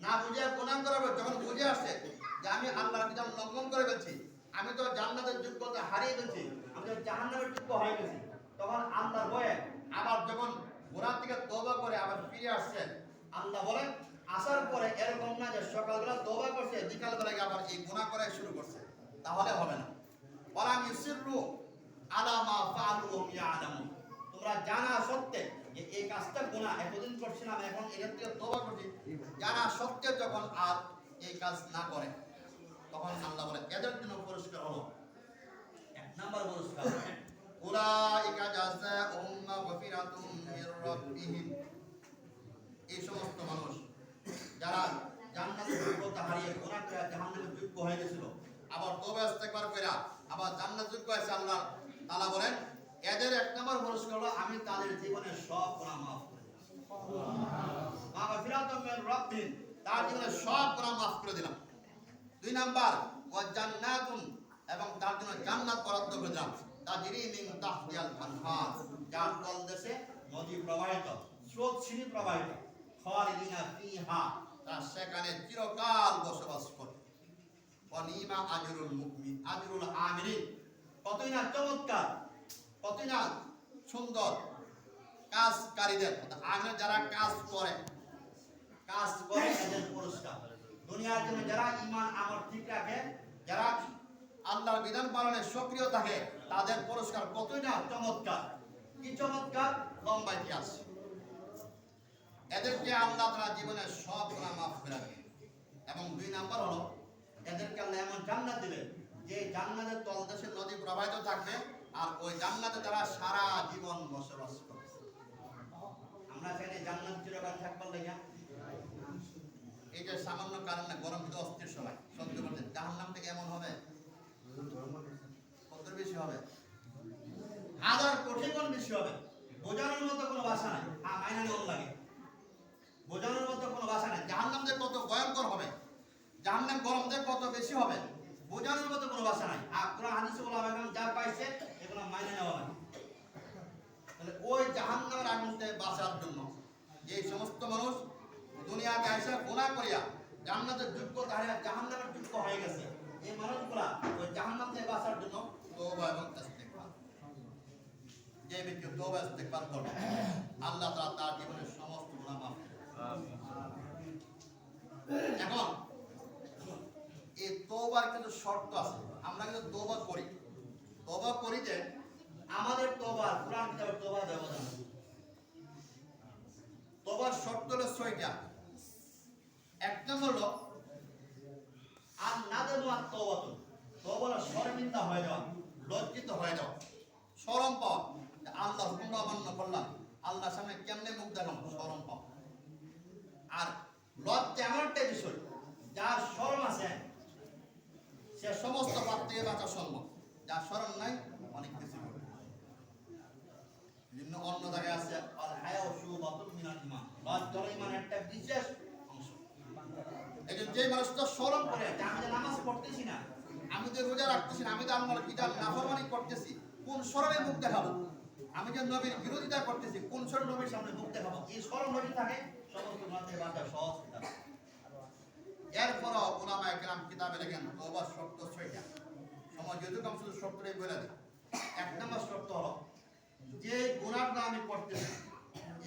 না বুঝে গুনাহ করাবে, যখন বুঝে আসছে যে আমি আল্লাহর বিধান লঙ্ঘন করে ফেলছি, আমি তো জান্নাতের যোগ্যতা হারিয়ে ফেলছি, আমি তো জাহান্নামের যোগ্য হয়ে গেছি, তখন আল্লাহর ভয়ে আবার যখন গুনাহ থেকে তওবা করে আবার ফিরে আসছে, আল্লাহ বলেন আসার পরে এরকম না যে সকালবেলা তওবা করছে বিকালবেলা আবার এই গুনাহ করা শুরু করছে, তাহলে হবে না। ওয়ালাম ইউসিররু আলা মা ফাআলু ওয়া ইয়ালামুন, তোমরা জানা সত্ত্বে যে এই কাজটা গুনাহ, এতদিন করছিলাম এখন এর থেকে তওবা করছি, জানা সত্ত্বেও যখন আর এই কাজ না করে, তখন আল্লাহ বলে এদের জন্য পুরস্কার হলো, এক নাম্বার পুরস্কার উলাইকা জাযাউহুম মাগফিরাতুম মির রাব্বিহিম, এই সমস্ত মানুষ যারা জান্নাতের যোগ্যতা হারিয়ে গুনাহ করে জাহান্নামের যোগ্য হয়ে গেছিল, আবার তওবা ইস্তেগফার কইরা আবার জান্নাত যোগ্য হয়েছে, আল্লাহ তাআলা বলেন এদের এক নম্বর পুরস্কার হলো আমি তাদের জীবনের সব গুনাহ maaf করে দিলাম। মাগফিরাতুম মির রাব্বিহিম, তার জীবনের সব গুনাহ maaf করে দিলাম। দুই নাম্বার ওয়া জান্নাতুন, এবং তার জন্য জান্নাত বরাদ্দ করে দিলাম, তাজরি মিন তাহতিহাল আনহার, যার তলদেশে নদী প্রবাহিত, স্রোত সিঁড়ি প্রবাহিত, খালিদিনা ফিহা, তারা সেখানে চিরকাল বসবাস করবে। ওয়া নিমা আজরুল মুমিন আজরুল আমিলিন, কতই না চমৎকার, কতই না সুন্দর কাজকারীদের, আমিল যারা কাজ করে এদের পুরস্কার। দুনিয়ার জন্য যারা ঈমান আমল ঠিক রাখে, যারা আল্লাহর বিধান পালনে সক্রিয় থাকে, তাদের পুরস্কার কতই না চমৎকার। কি চমৎকার, লম্বা ইতিহাস। এদেরকে আল্লাহ তাআলা জীবনের সব গুনাহ maaf করে দেবেন। এবং দুই নাম্বার হলো এদেরকে আল্লাহ এমন জান্নাত দিবেন যে জান্নাতের তলদেশে নদী প্রবাহিত থাকবে, আর ওই জান্নাতে তারা সারা জীবন বসবাস করবে। আমরা চাইলে জান্নাত চিরকাল থাকবার লাগা, এই যে সামান্য কারণে গরম ভিতরে অস্থির সবাই সহ্য করতে, জাহান্নাম থেকে এমন হবে কত বেশি হবে, হাজার কোটি গুণ বেশি হবে। বোঝানোর মতো কোনো ভাষা নাই, মাইনা নেওয়ার লাগে, বোঝানোর মতো কোনো ভাষা নাই। জাহান্নাম যে কত ভয়ঙ্কর হবে, জাহান্নাম গরম যে কত বেশি হবে, বোঝানোর মতো কোনো ভাষা নাই। আর কোরআন হাদিসে বলা হয় যা পাইছে এগুলো মাইনে নেওয়া লাগে। তাহলে ওই জাহান্নামের আগুন থেকে বাঁচার জন্য যে সমস্ত মানুষ দুনিয়াতে এসে গুনাহ করিয়া জান্নাতের যোগ্যতা হারিয়ে জাহান্নামের যোগ্য হয়ে গেছে, এই মানুষগুলা ওই জাহান্নাম থেকে বাঁচার জন্য তওবা এবং ইস্তেগফার, যে ব্যক্তি তওবা ইস্তেগফার করবে আল্লাহ তাআলা তার জীবনের সমস্ত গুনাহ maaf করবেন। এখন এই তওবার কিন্তু শর্ত আছে। আমরা কিন্তু তওবা করি যে আমাদের তওবা কুরআন কিতাবের তওবা দেওয়া যাবে। তওবার শর্ত হলো ৬টা। এক নম্বর হলো আর নাদানু আত-তাওবাতু, তওবা হলো শর্মিন্দা হয়ে যাওয়া, লজ্জিত হয়ে যাওয়া, শরম পাওয়া, আল্লাহ হুকুম অমান্য করলাম, আল্লাহর সামনে কেমনে মুখ দেখাবো, শরম পাওয়া। আর লজ্জা এমন একটা বিষয়, যার শরম আছে সে সমস্ত পাপ থেকে বাঁচা সম্ভব, যার শরম নাই অনেক কিছু করবে। বিভিন্ন অন্য জায়গায় আছে আল হায়া শুবাতুন মিনাল ঈমান, লজ্জা ঈমানের একটা বিশেষ অংশ। এই যে মানুষটা শরম করে যে আমি যে নামাজ পড়তেছি না, আমি যে রোজা রাখতেছি না, আমি যে আল্লাহর বিধান নাফরমানি করতেছি, কোন শরমে মুখ দেখাবো? আমি যে নবীর বিরোধিতা করতেছি, কোন শরম নবীর সামনে মুখ দেখাবো? এই শরম নবী থাকে সমস্ত গুনাহ থেকে বাঁচা সহজ কিতাব। এরপরও উলামায়ে কেরাম কিতাবে লেখেন তওবার শর্ত ৬টা। সময় যেহেতু কম, শুধু শর্তটাই বলে দিই। এক নম্বর শর্ত হলো যে গুনাহটা আমি করতেছি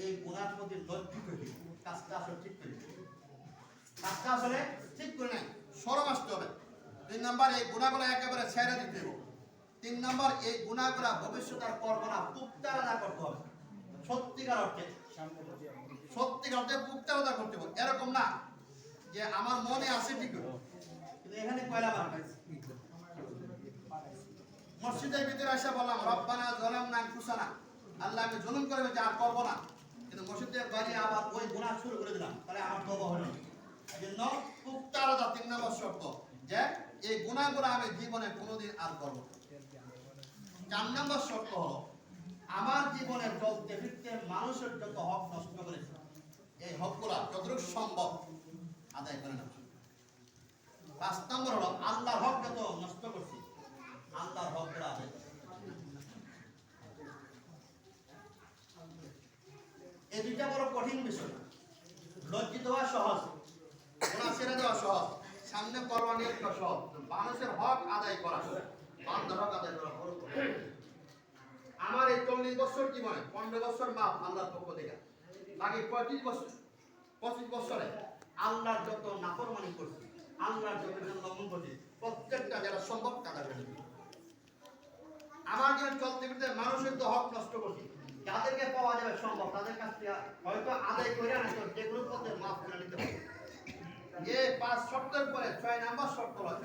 এই গুনার প্রতি লজ্জিত হই, কাজটা আসলে ঠিক করি, কাজটা আসলে ঠিক করে নাই, শরম আসতে হবে। ২ নাম্বার এই গুনাহগুলো একেবারে ছেড়ে দিতে হবে। ৩ নাম্বার এই গুনাহগুলো ভবিষ্যতে আর করব না, পুক্তারাদা করতে হবে, সত্যিকার অর্থে পুক্তারাদা করতে হবে। এরকম না যে আমার মনে আছে ঠিক, কিন্তু এখানে কয়লা বানাইছে। মসজিদের ভিতরে এসে বললাম রব্বানা যালামনা আনফুসানা, আল্লাহ আমি জুলুম করে ফেলেছি আর করব না, কিন্তু মসজিদের বাইরে আবার ওই গুনাহ শুরু করে দিলাম, তাহলে আমার তওবা হলো না। এজন্য পুক্তারাদা ৩ নম্বর শর্ত, যে এই গুনাহগুলো আমি জীবনে কোনোদিন আর করব না। ৪ নম্বর শর্ত হলো আমার জীবনে চলতে ফিরতে মানুষের যত হক নষ্ট করেছে এই হকগুলো যতটুকু সম্ভব আদায় করে নেব। ৫ নম্বর হলো আল্লাহর হক যত নষ্ট করছি আল্লাহর হকগুলো আদায় করে। এই দুইটা বড় কঠিন বিষয়। লজ্জিত হওয়া সহজ, করা সহজ, সামনে করবা নিয়ে করা সহজ, মানুষের হক আদায় করা বান্দার হক আদায় করা বড় কঠিন। আমার এই 40 বছর জীবনে 15 বছর মাপ আল্লাহর পক্ষ থেকে, বাকি 35 বছর 25 বছরে আল্লাহর যত নাফরমানি করছি, আল্লাহর যত লঙ্ঘন করছি, প্রত্যেকটা যারা সম্ভব কাদা করে দিই। আমার জীবন চলতে ফিরতে মানুষের তো হক নষ্ট করছি, যাদেরকে পাওয়া যাবে সম্ভব তাদের কাছ থেকে হয়তো আদায় করে না, তো যেগুলো পথে মাফ করে নিতে হবে। যে 5 শর্তের পরে 6 নাম্বার শর্ত হলো